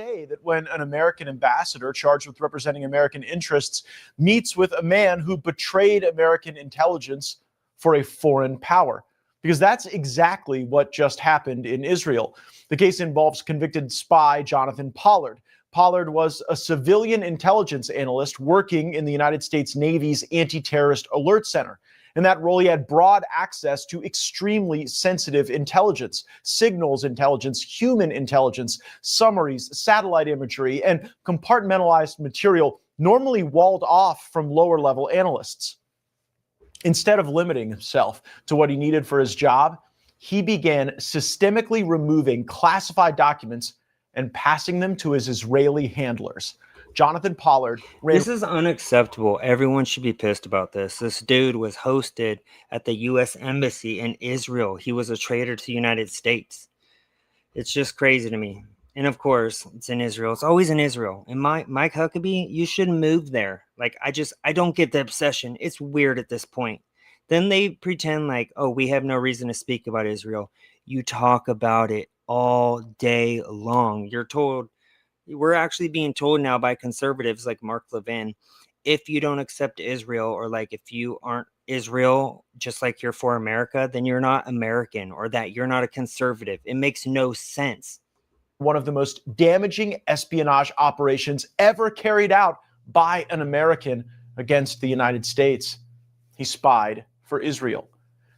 Say that when an American ambassador charged with representing American interests meets with a man who betrayed American intelligence for a foreign power, because that's exactly what just happened in Israel. The case involves convicted spy Jonathan Pollard. Pollard was a civilian intelligence analyst working in the United States Navy's Anti-Terrorist Alert Center. In that role, he had broad access to extremely sensitive intelligence, signals intelligence, human intelligence, summaries, satellite imagery, and compartmentalized material normally walled off from lower-level analysts. Instead of limiting himself to what he needed for his job, he began systemically removing classified documents and passing them to his Israeli handlers. Jonathan Pollard ran. This is unacceptable. Everyone should be pissed about this. This dude was hosted at the U.S. Embassy in Israel. He was a traitor to the United States. It's just crazy to me. And of course, it's in Israel. It's always in Israel. And Mike Huckabee, you should move there. Like, I don't get the obsession. It's weird at this point. Then they pretend like, oh, we have no reason to speak about Israel. You talk about it all day long. We're actually being told now by conservatives like Mark Levin, if you don't accept Israel, or like if you aren't Israel, just like you're for America, then you're not American, or that you're not a conservative. It makes no sense. One of the most damaging espionage operations ever carried out by an American against the United States. He spied for Israel.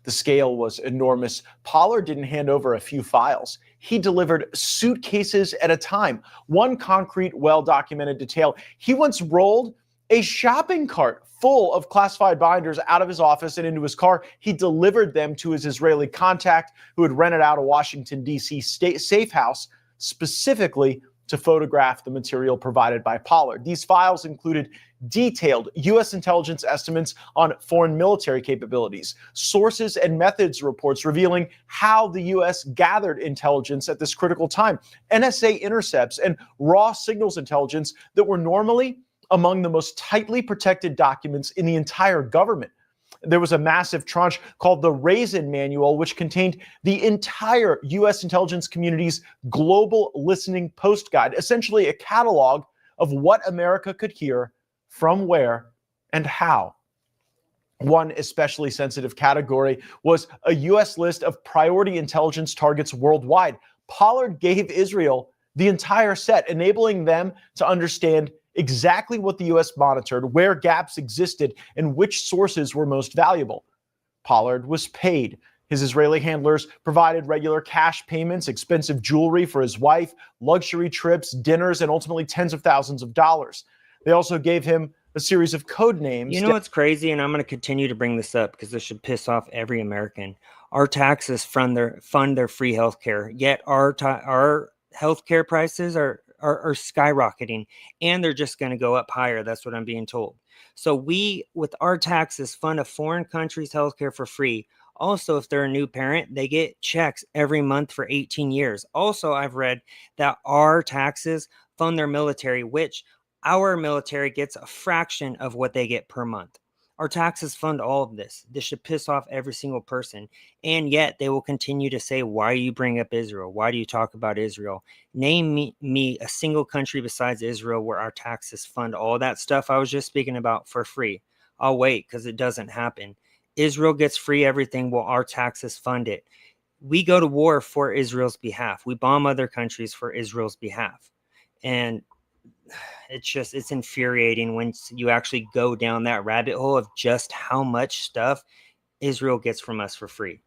The scale was enormous. Pollard didn't hand over a few files. He delivered suitcases at a time. One concrete, well-documented detail: he once rolled a shopping cart full of classified binders out of his office and into his car. He delivered them to his Israeli contact, who had rented out a Washington, D.C. safe house specifically to photograph the material provided by Pollard. These files included detailed U.S. intelligence estimates on foreign military capabilities, sources and methods reports revealing how the U.S. gathered intelligence at this critical time, NSA intercepts, and raw signals intelligence that were normally among the most tightly protected documents in the entire government. There was a massive tranche called the Raisin Manual, which contained the entire U.S. intelligence community's global listening post guide, essentially a catalog of what America could hear, from where, and how. One especially sensitive category was a U.S. list of priority intelligence targets worldwide. Pollard gave Israel the entire set, enabling them to understand exactly what the U.S. monitored, where gaps existed, and which sources were most valuable. Pollard was paid. His Israeli handlers provided regular cash payments, expensive jewelry for his wife, luxury trips, dinners, and ultimately tens of thousands of dollars. They also gave him a series of code names. You know what's crazy, and I'm going to continue to bring this up because this should piss off every American. Our taxes fund their free health care, yet our health care prices are skyrocketing, and they're just going to go up higher. That's what I'm being told. So we, with our taxes, fund a foreign country's healthcare for free. Also, if they're a new parent, they get checks every month for 18 years. Also, I've read that our taxes fund their military, which our military gets a fraction of what they get per month. Our taxes fund all of this. This should piss off every single person. And yet they will continue to say, why do you bring up Israel? Why do you talk about Israel? Name me a single country besides Israel where our taxes fund all that stuff I was just speaking about for free. I'll wait, because it doesn't happen. Israel gets free everything while our taxes fund it. We go to war for Israel's behalf. We bomb other countries for Israel's behalf. And it's infuriating when you actually go down that rabbit hole of just how much stuff Israel gets from us for free.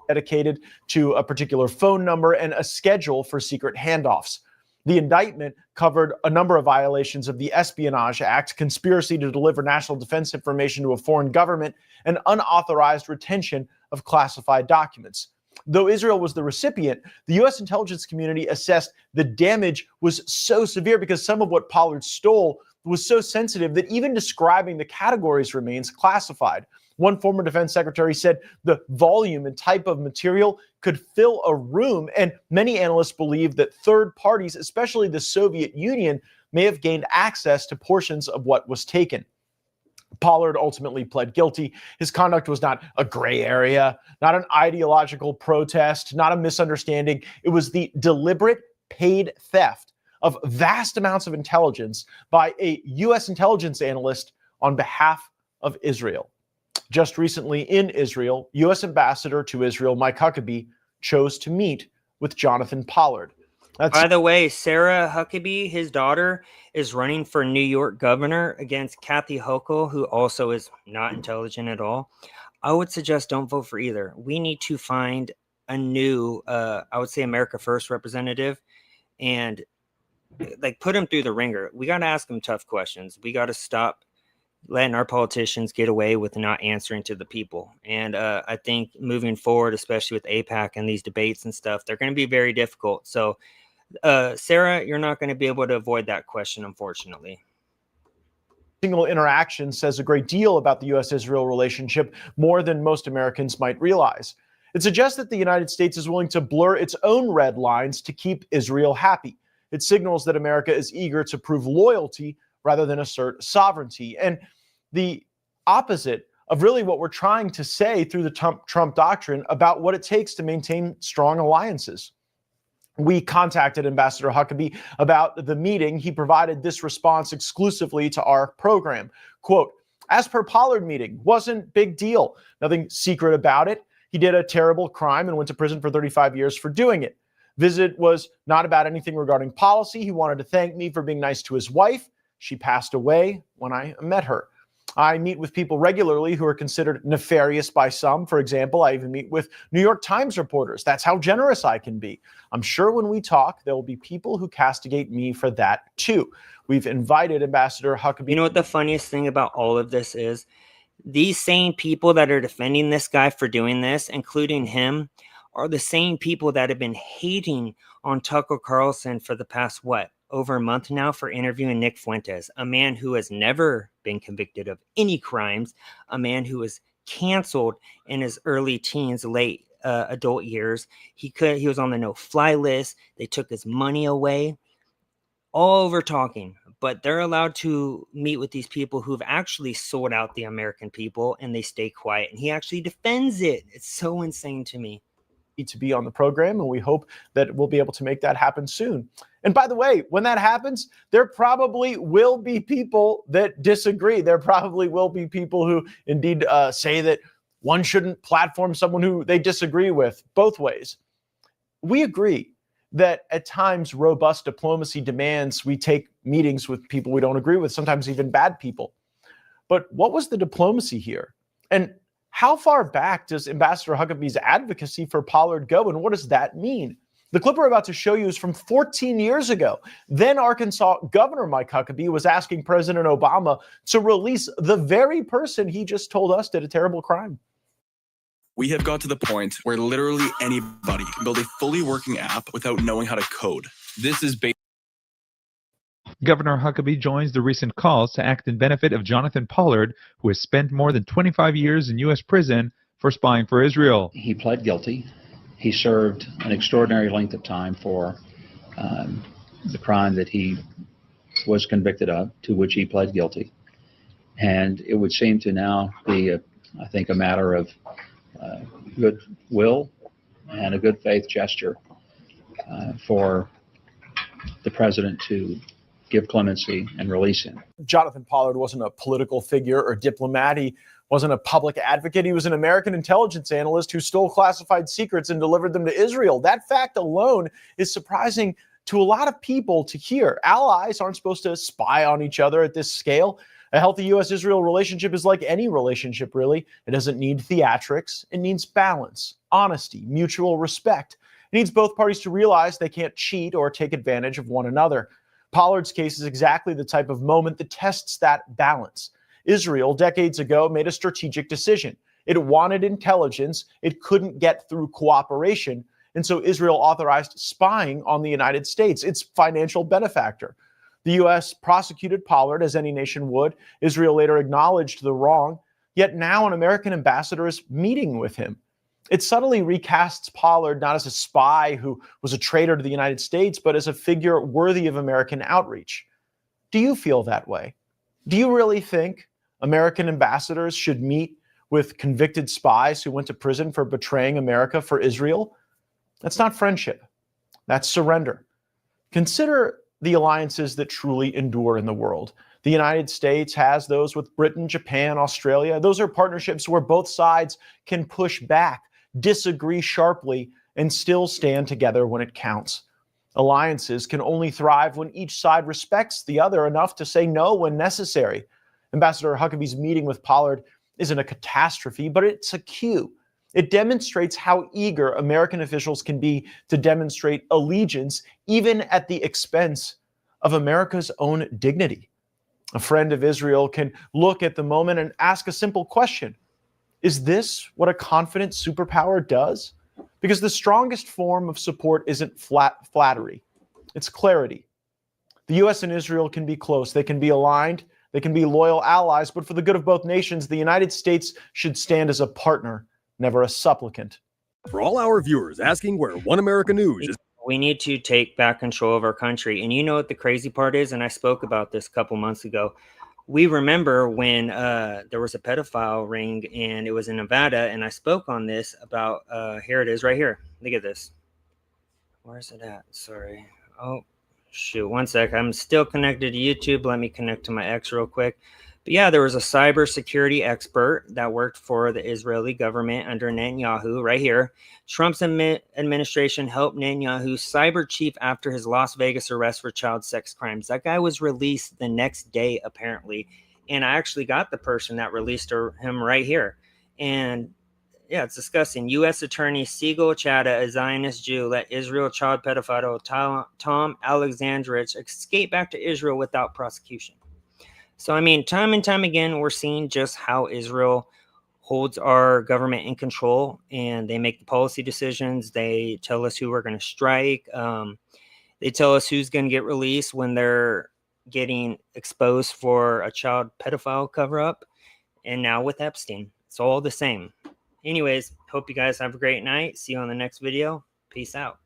Dedicated to a particular phone number and a schedule for secret handoffs. The indictment covered a number of violations of the Espionage Act, conspiracy to deliver national defense information to a foreign government, and unauthorized retention of classified documents. Though Israel was the recipient, the U.S. intelligence community assessed the damage was so severe because some of what Pollard stole was so sensitive that even describing the categories remains classified. One former defense secretary said the volume and type of material could fill a room, and many analysts believe that third parties, especially the Soviet Union, may have gained access to portions of what was taken. Pollard ultimately pled guilty. His conduct was not a gray area, not an ideological protest, not a misunderstanding. It was the deliberate paid theft of vast amounts of intelligence by a U.S. intelligence analyst on behalf of Israel. Just recently in Israel, U.S. Ambassador to Israel Mike Huckabee chose to meet with Jonathan Pollard. By the way, Sarah Huckabee, his daughter, is running for New York governor against Kathy Hochul, who also is not intelligent at all. I would suggest don't vote for either. We need to find a new, I would say America First representative and like put him through the ringer. We got to ask him tough questions. We got to stop letting our politicians get away with not answering to the people. And I think moving forward, especially with AIPAC and these debates and stuff, they're going to be very difficult. So Sarah, you're not going to be able to avoid that question, unfortunately. Single interaction says a great deal about the U.S.-Israel relationship, more than most Americans might realize. It suggests that the United States is willing to blur its own red lines to keep Israel happy. It signals that America is eager to prove loyalty rather than assert sovereignty. And the opposite of really what we're trying to say through the Trump doctrine about what it takes to maintain strong alliances. We contacted Ambassador Huckabee about the meeting. He provided this response exclusively to our program. Quote, as per Pollard meeting, wasn't big deal. Nothing secret about it. He did a terrible crime and went to prison for 35 years for doing it. Visit was not about anything regarding policy. He wanted to thank me for being nice to his wife. She passed away when I met her. I meet with people regularly who are considered nefarious by some. For example, I even meet with New York Times reporters. That's how generous I can be. I'm sure when we talk, there will be people who castigate me for that too. We've invited Ambassador Huckabee. You know what the funniest thing about all of this is? These same people that are defending this guy for doing this, including him, are the same people that have been hating on Tucker Carlson for the past, over a month now for interviewing Nick Fuentes, a man who has never been convicted of any crimes, a man who was canceled in his early teens, late adult years. He was on the no-fly list. They took his money away. All over talking, but they're allowed to meet with these people who've actually sold out the American people, and they stay quiet. And he actually defends it. It's so insane to me. To be on the program, and we hope that we'll be able to make that happen soon. And by the way, when that happens, there probably will be people that disagree. There probably will be people who indeed say that one shouldn't platform someone who they disagree with both ways. We agree that at times robust diplomacy demands we take meetings with people we don't agree with, sometimes even bad people. But what was the diplomacy here? And how far back does Ambassador Huckabee's advocacy for Pollard go, and what does that mean? The clip we're about to show you is from 14 years ago. Then Arkansas Governor Mike Huckabee was asking President Obama to release the very person he just told us did a terrible crime. We have got to the point where literally anybody can build a fully working app without knowing how to code. This is Governor Huckabee joins the recent calls to act in benefit of Jonathan Pollard, who has spent more than 25 years in U.S. prison for spying for Israel. He pled guilty. He served an extraordinary length of time for the crime that he was convicted of, to which he pled guilty. And it would seem to now be, I think, a matter of goodwill and a good faith gesture for the president to give clemency and release him. Jonathan Pollard wasn't a political figure or diplomat. He wasn't a public advocate. He was an American intelligence analyst who stole classified secrets and delivered them to Israel. That fact alone is surprising to a lot of people to hear. Allies aren't supposed to spy on each other at this scale. A healthy U.S.-Israel relationship is like any relationship, really. It doesn't need theatrics. It needs balance, honesty, mutual respect. It needs both parties to realize they can't cheat or take advantage of one another. Pollard's case is exactly the type of moment that tests that balance. Israel, decades ago, made a strategic decision. It wanted intelligence. It couldn't get through cooperation. And so Israel authorized spying on the United States, its financial benefactor. The U.S. prosecuted Pollard, as any nation would. Israel later acknowledged the wrong. Yet now an American ambassador is meeting with him. It subtly recasts Pollard not as a spy who was a traitor to the United States, but as a figure worthy of American outreach. Do you feel that way? Do you really think American ambassadors should meet with convicted spies who went to prison for betraying America for Israel? That's not friendship. That's surrender. Consider the alliances that truly endure in the world. The United States has those with Britain, Japan, Australia. Those are partnerships where both sides can push back, disagree sharply, and still stand together when it counts. Alliances can only thrive when each side respects the other enough to say no when necessary. Ambassador Huckabee's meeting with Pollard isn't a catastrophe, but it's a cue. It demonstrates how eager American officials can be to demonstrate allegiance, even at the expense of America's own dignity. A friend of Israel can look at the moment and ask a simple question. Is this what a confident superpower does? Because the strongest form of support isn't flattery, it's clarity. The U.S. and Israel can be close, they can be aligned, they can be loyal allies, but for the good of both nations, the United States should stand as a partner, never a supplicant. For all our viewers asking where One America News is. We need to take back control of our country. And you know what the crazy part is? And I spoke about this a couple months ago. We remember when there was a pedophile ring and it was in Nevada. And I spoke on this about, here it is right here. Look at this. Where's it at? Sorry. Oh, shoot. One sec. I'm still connected to YouTube. Let me connect to my X real quick. But yeah, there was a cybersecurity expert that worked for the Israeli government under Netanyahu right here. Trump's administration helped Netanyahu's cyber chief after his Las Vegas arrest for child sex crimes. That guy was released the next day, apparently. And I actually got the person that released him right here. And yeah, it's disgusting. U.S. Attorney Siegel Chada, a Zionist Jew, let Israel child pedophile Tom Alexandrich escape back to Israel without prosecution. So, I mean, time and time again, we're seeing just how Israel holds our government in control, and they make the policy decisions. They tell us who we're going to strike. They tell us who's going to get released when they're getting exposed for a child pedophile cover-up. And now with Epstein, it's all the same. Anyways, hope you guys have a great night. See you on the next video. Peace out.